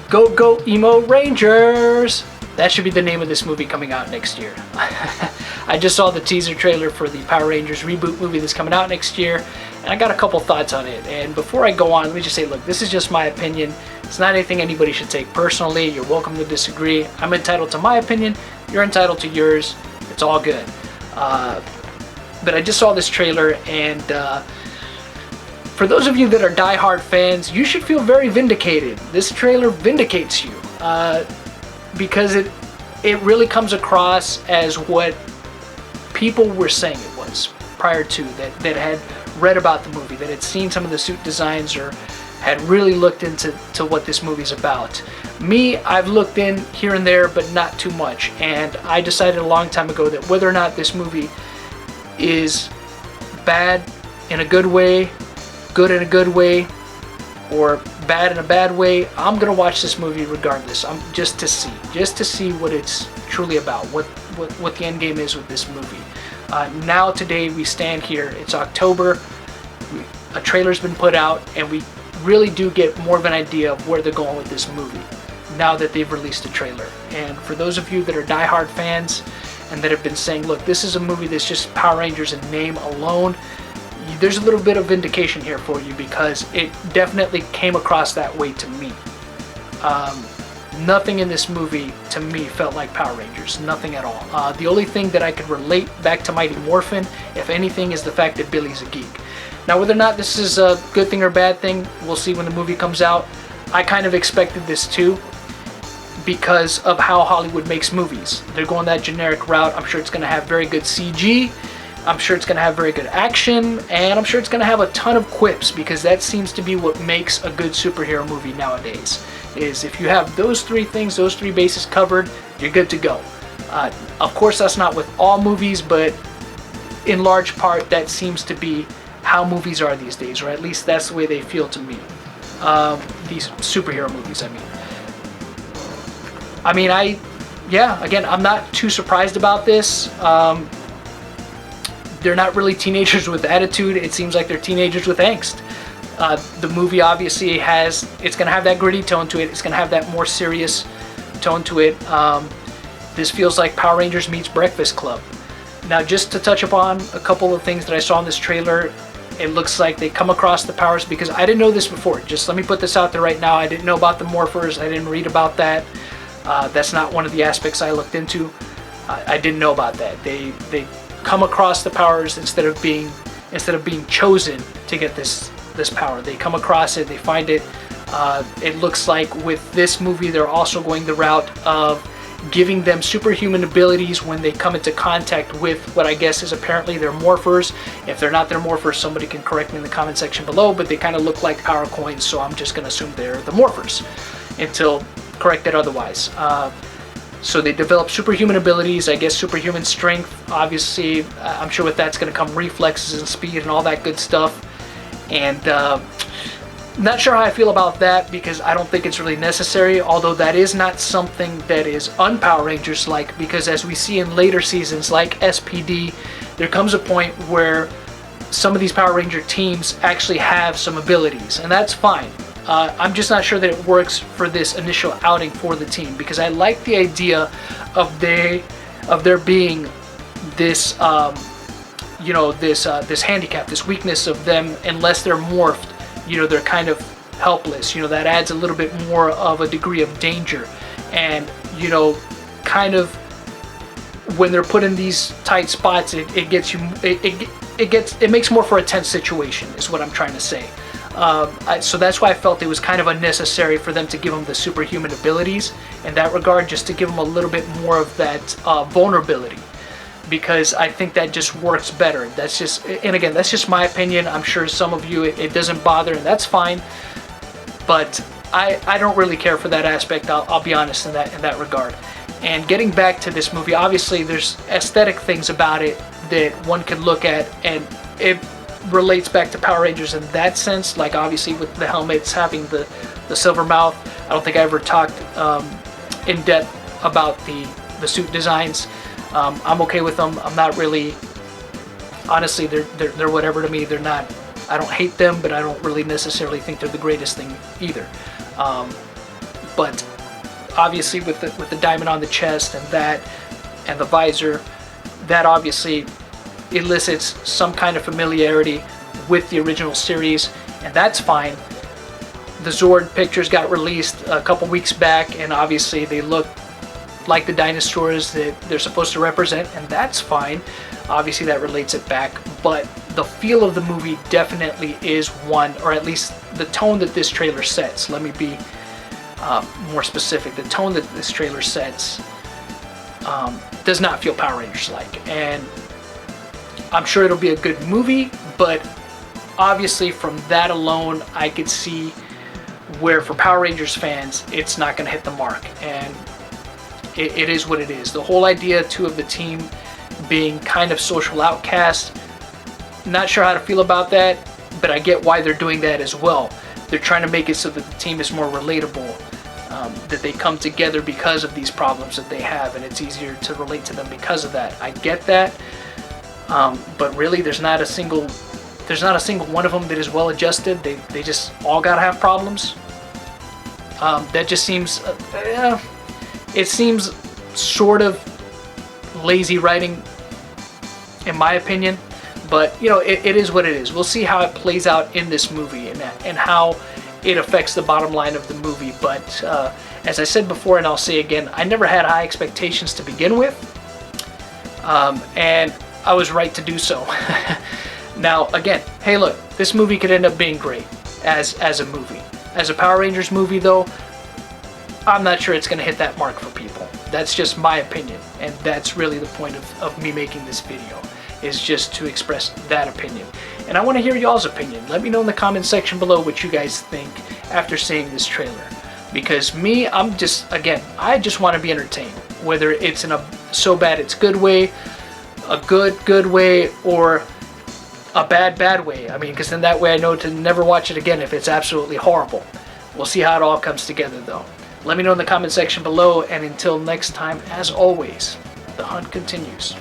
Go Go Emo Rangers! That should be the name of this movie coming out next year. I just saw the teaser trailer for the Power Rangers reboot movie that's coming out next year, and I got a couple thoughts on it. And before I go on, let me just say, look, this is just my opinion. It's not anything anybody should take personally. You're welcome to disagree. I'm entitled to my opinion. You're entitled to yours. It's all good. But I just saw this trailer, and for those of you that are die-hard fans, you should feel very vindicated. This trailer vindicates you. Because it really comes across as what people were saying it was prior to, that had read about the movie, that had seen some of the suit designs or had really looked into what this movie's about. Me, I've looked in here and there, but not too much, and I decided a long time ago that whether or not this movie is bad in a good way, good in a good way, or bad in a bad way, I'm gonna watch this movie regardless. Just to see what it's truly about, what the end game is with this movie. Now today we stand here. It's October. A trailer's been put out, and we really do get more of an idea of where they're going with this movie now that they've released a trailer. And for those of you that are diehard fans and that have been saying, look, this is a movie that's just Power Rangers in name alone, there's a little bit of vindication here for you, because it definitely came across that way to me. Nothing in this movie to me felt like Power Rangers, nothing at all. The only thing that I could relate back to Mighty Morphin, if anything, is the fact that Billy's a geek. Now, whether or not this is a good thing or bad thing, we'll see when the movie comes out. I kind of expected this too, because of how Hollywood makes movies. They're going that generic route. I'm sure it's going to have very good CG. I'm sure it's going to have very good action, and I'm sure it's going to have a ton of quips, because that seems to be what makes a good superhero movie nowadays, is if you have those three things, those three bases covered, you're good to go. Of course, that's not with all movies, but in large part, that seems to be how movies are these days, or at least that's the way they feel to me. These superhero movies, again, I'm not too surprised about this. They're not really teenagers with attitude. It seems like they're teenagers with angst. The movie obviously it's going to have that gritty tone to it. It's going to have that more serious tone to it. This feels like Power Rangers meets Breakfast Club. Now, just to touch upon a couple of things that I saw in this trailer, it looks like they come across the powers, because I didn't know this before. Just let me put this out there right now. I didn't know about the Morphers. I didn't read about that. That's not one of the aspects I looked into. I didn't know about that. They come across the powers instead of being chosen to get this power. They come across it, they find it. It looks like with this movie they're also going the route of giving them superhuman abilities when they come into contact with what I guess is apparently their morphers. If they're not their morphers, somebody can correct me in the comment section below, but they kind of look like power coins, so I'm just going to assume they're the morphers until corrected otherwise. So they develop superhuman abilities, I guess superhuman strength. Obviously, I'm sure with that's going to come reflexes and speed and all that good stuff. And not sure how I feel about that, because I don't think it's really necessary, although that is not something that is un-Power Rangers-like, because as we see in later seasons like SPD, there comes a point where some of these Power Ranger teams actually have some abilities, and that's fine. I'm just not sure that it works for this initial outing for the team, because I like the idea of there being this this handicap, this weakness of them. Unless they're morphed, they're kind of helpless. That adds a little bit more of a degree of danger, and kind of when they're put in these tight spots, it makes more for a tense situation, is what I'm trying to say. So that's why I felt it was kind of unnecessary for them to give them the superhuman abilities in that regard, just to give them a little bit more of that vulnerability, because I think that just works better. That's just my opinion. I'm sure some of you it doesn't bother, and that's fine, but I don't really care for that aspect. I'll be honest in that regard. And getting back to this movie, obviously there's aesthetic things about it that one can look at, and it relates back to Power Rangers in that sense, like obviously with the helmets having the silver mouth. I don't think I ever talked in depth about the suit designs. I'm okay with them. I'm not really, honestly, they're whatever to me. They're not, I don't hate them, but I don't really necessarily think they're the greatest thing either. but obviously with the diamond on the chest and the visor, that obviously elicits some kind of familiarity with the original series, and that's fine. The Zord pictures got released a couple weeks back, and obviously they look like the dinosaurs that they're supposed to represent, and that's fine. Obviously that relates it back, but the feel of the movie definitely is one, or at least the tone that this trailer sets. Let me be more specific. The tone that this trailer sets does not feel Power Rangers like, and I'm sure it'll be a good movie, but obviously from that alone I could see where for Power Rangers fans it's not going to hit the mark, and it is what it is. The whole idea too of the team being kind of social outcasts, not sure how to feel about that, but I get why they're doing that as well. They're trying to make it so that the team is more relatable, that they come together because of these problems that they have, and it's easier to relate to them because of that. I get that, but really there's not a single one of them that is well adjusted. They just all gotta have problems. That just seems it seems sort of lazy writing in my opinion, but you know, it is what it is. We'll see how it plays out in this movie and how it affects the bottom line of the movie. But as I said before, and I'll say again, I never had high expectations to begin with, and I was right to do so. Now again, hey look, this movie could end up being great as a movie. As a Power Rangers movie though, I'm not sure it's going to hit that mark for people. That's just my opinion, and that's really the point of me making this video, is just to express that opinion. And I want to hear y'all's opinion. Let me know in the comment section below what you guys think after seeing this trailer. Because me, I just want to be entertained. Whether it's in a so bad it's good way, a good way, or a bad way. I mean, because then that way I know to never watch it again if it's absolutely horrible. We'll see how it all comes together though. Let me know in the comment section below, and until next time, as always, the hunt continues.